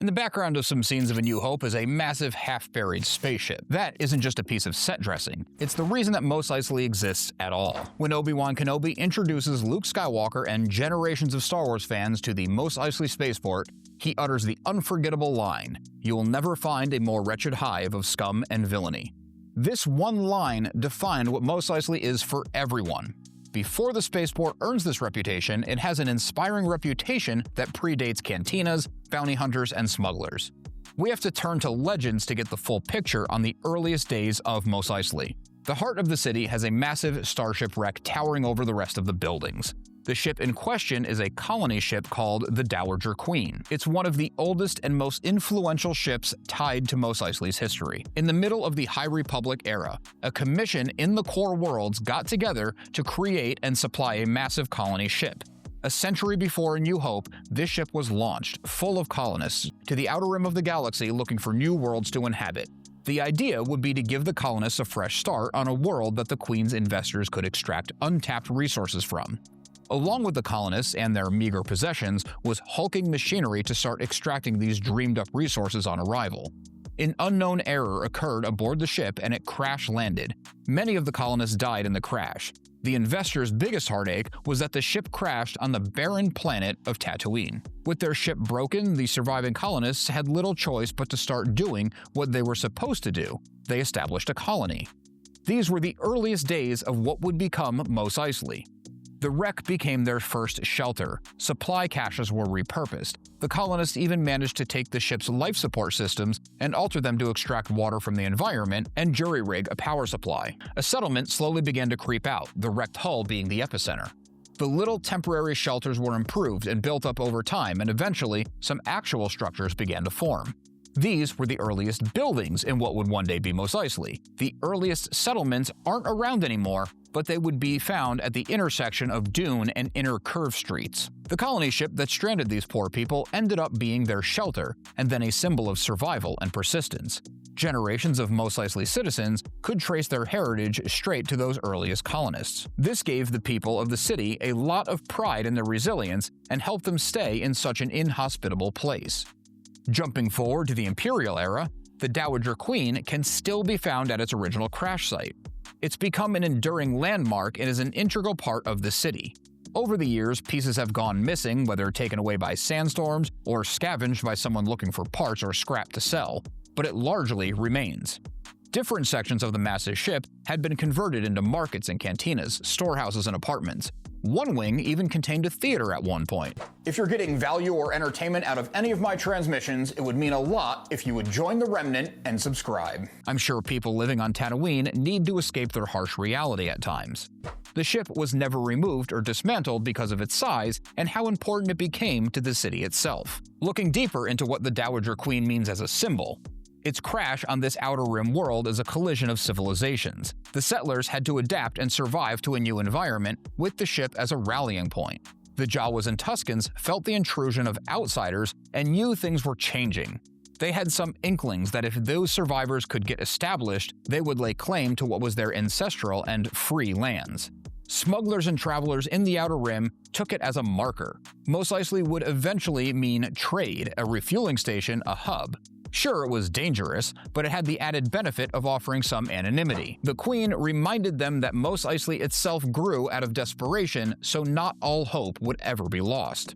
In the background of some scenes of A New Hope is a massive half-buried spaceship. That isn't just a piece of set dressing, it's the reason that Mos Eisley exists at all. When Obi-Wan Kenobi introduces Luke Skywalker and generations of Star Wars fans to the Mos Eisley spaceport, he utters the unforgettable line, "You will never find a more wretched hive of scum and villainy." This one line defined what Mos Eisley is for everyone. Before the spaceport earns this reputation, it has an inspiring reputation that predates cantinas, bounty hunters, and smugglers. We have to turn to legends to get the full picture on the earliest days of Mos Eisley. The heart of the city has a massive starship wreck towering over the rest of the buildings. The ship in question is a colony ship called the Dowager Queen. It's one of the oldest and most influential ships tied to Mos Eisley's history. In the middle of the High Republic era, a commission in the core worlds got together to create and supply a massive colony ship. A century before A New Hope, this ship was launched, full of colonists, to the outer rim of the galaxy looking for new worlds to inhabit. The idea would be to give the colonists a fresh start on a world that the Queen's investors could extract untapped resources from. Along with the colonists and their meager possessions was hulking machinery to start extracting these dreamed-up resources on arrival. An unknown error occurred aboard the ship and it crash-landed. Many of the colonists died in the crash. The investors' biggest heartache was that the ship crashed on the barren planet of Tatooine. With their ship broken, the surviving colonists had little choice but to start doing what they were supposed to do. They established a colony. These were the earliest days of what would become Mos Eisley. The wreck became their first shelter. Supply caches were repurposed. The colonists even managed to take the ship's life support systems and alter them to extract water from the environment and jury-rig a power supply. A settlement slowly began to creep out, the wrecked hull being the epicenter. The little temporary shelters were improved and built up over time, and eventually, some actual structures began to form. These were the earliest buildings in what would one day be Mos Eisley. The earliest settlements aren't around anymore, but they would be found at the intersection of Dune and Inner Curve streets. The colony ship that stranded these poor people ended up being their shelter, and then a symbol of survival and persistence. Generations of Mos Eisley citizens could trace their heritage straight to those earliest colonists. This gave the people of the city a lot of pride in their resilience and helped them stay in such an inhospitable place. Jumping forward to the Imperial era, the Dowager Queen can still be found at its original crash site. It's become an enduring landmark and is an integral part of the city. Over the years, pieces have gone missing, whether taken away by sandstorms or scavenged by someone looking for parts or scrap to sell, but it largely remains. Different sections of the massive ship had been converted into markets and cantinas, storehouses, and apartments. One wing even contained a theater at one point. If you're getting value or entertainment out of any of my transmissions, it would mean a lot if you would join the Remnant and subscribe. I'm sure people living on Tatooine need to escape their harsh reality at times. The ship was never removed or dismantled because of its size and how important it became to the city itself. Looking deeper into what the Dowager Queen means as a symbol, its crash on this outer rim world is a collision of civilizations. The settlers had to adapt and survive to a new environment with the ship as a rallying point. The Jawas and Tuskens felt the intrusion of outsiders and knew things were changing. They had some inklings that if those survivors could get established, they would lay claim to what was their ancestral and free lands. Smugglers and travelers in the Outer Rim took it as a marker. Mos Eisley would eventually mean trade, a refueling station, a hub. Sure, it was dangerous, but it had the added benefit of offering some anonymity. The Queen reminded them that Mos Eisley itself grew out of desperation, so not all hope would ever be lost.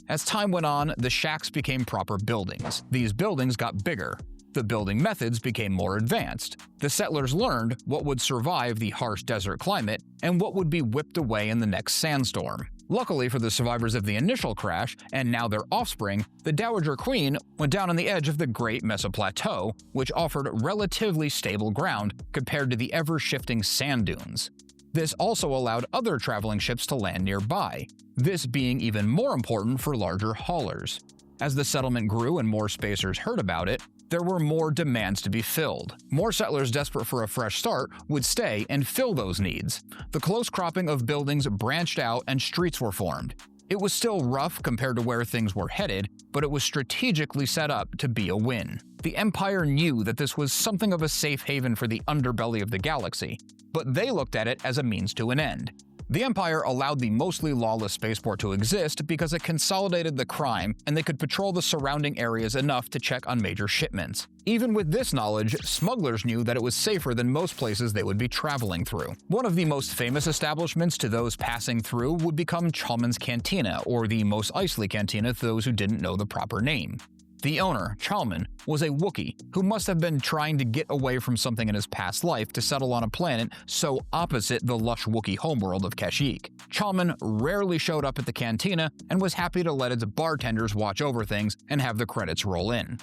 As time went on, the shacks became proper buildings. These buildings got bigger. The building methods became more advanced. The settlers learned what would survive the harsh desert climate and what would be whipped away in the next sandstorm. Luckily for the survivors of the initial crash, and now their offspring, the Dowager Queen went down on the edge of the Great Mesa Plateau, which offered relatively stable ground compared to the ever-shifting sand dunes. This also allowed other traveling ships to land nearby, this being even more important for larger haulers. As the settlement grew and more spacers heard about it, there were more demands to be filled. More settlers desperate for a fresh start would stay and fill those needs. The close cropping of buildings branched out and streets were formed. It was still rough compared to where things were headed, but it was strategically set up to be a win. The Empire knew that this was something of a safe haven for the underbelly of the galaxy, but they looked at it as a means to an end. The Empire allowed the mostly lawless spaceport to exist because it consolidated the crime and they could patrol the surrounding areas enough to check on major shipments. Even with this knowledge, smugglers knew that it was safer than most places they would be traveling through. One of the most famous establishments to those passing through would become Chalmun's Cantina, or the Mos Eisley Cantina to those who didn't know the proper name. The owner, Chalmun, was a Wookiee who must have been trying to get away from something in his past life to settle on a planet so opposite the lush Wookiee homeworld of Kashyyyk. Chalmun rarely showed up at the cantina and was happy to let its bartenders watch over things and have the credits roll in.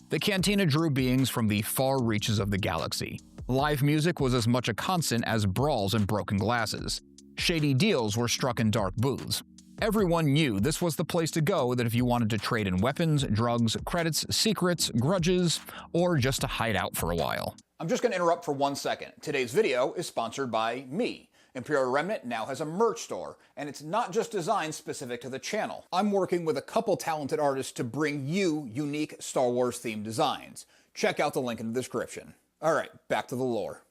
The cantina drew beings from the far reaches of the galaxy. Live music was as much a constant as brawls and broken glasses. Shady deals were struck in dark booths. Everyone knew this was the place to go that if you wanted to trade in weapons, drugs, credits, secrets, grudges, or just to hide out for a while. I'm just going to interrupt for 1 second. Today's video is sponsored by me. Imperial Remnant now has a merch store, and it's not just designed specific to the channel. I'm working with a couple talented artists to bring you unique Star Wars themed designs. Check out the link in the description. Alright, back to the lore.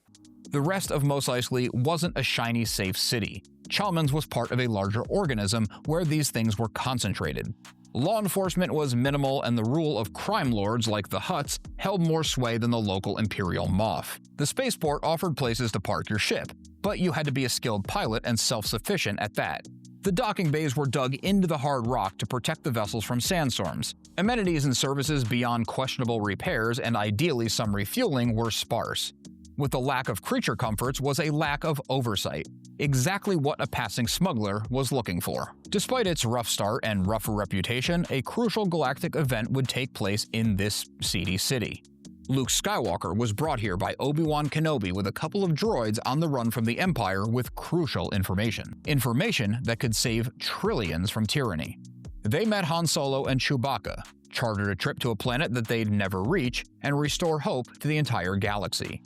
The rest of Mos Eisley wasn't a shiny, safe city. Chalmun's was part of a larger organism where these things were concentrated. Law enforcement was minimal, and the rule of crime lords like the Hutts held more sway than the local Imperial Moff. The spaceport offered places to park your ship, but you had to be a skilled pilot and self-sufficient at that. The docking bays were dug into the hard rock to protect the vessels from sandstorms. Amenities and services beyond questionable repairs and ideally some refueling were sparse. With the lack of creature comforts was a lack of oversight, exactly what a passing smuggler was looking for. Despite its rough start and rougher reputation, a crucial galactic event would take place in this seedy city. Luke Skywalker was brought here by Obi-Wan Kenobi with a couple of droids on the run from the Empire with crucial information. Information that could save trillions from tyranny. They met Han Solo and Chewbacca, chartered a trip to a planet that they'd never reach, and restore hope to the entire galaxy.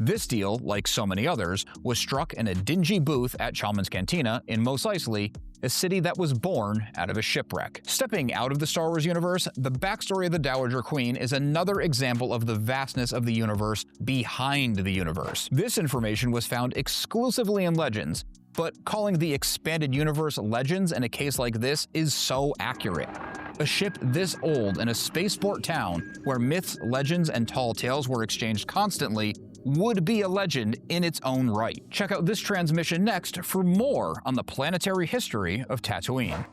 This deal, like so many others, was struck in a dingy booth at Chalmun's Cantina in Mos Eisley, a city that was born out of a shipwreck. Stepping out of the Star Wars universe, the backstory of the Dowager Queen is another example of the vastness of the universe behind the universe. This information was found exclusively in Legends, but calling the expanded universe Legends in a case like this is so accurate. A ship this old in a spaceport town where myths, legends, and tall tales were exchanged constantly would be a legend in its own right. Check out this transmission next for more on the planetary history of Tatooine.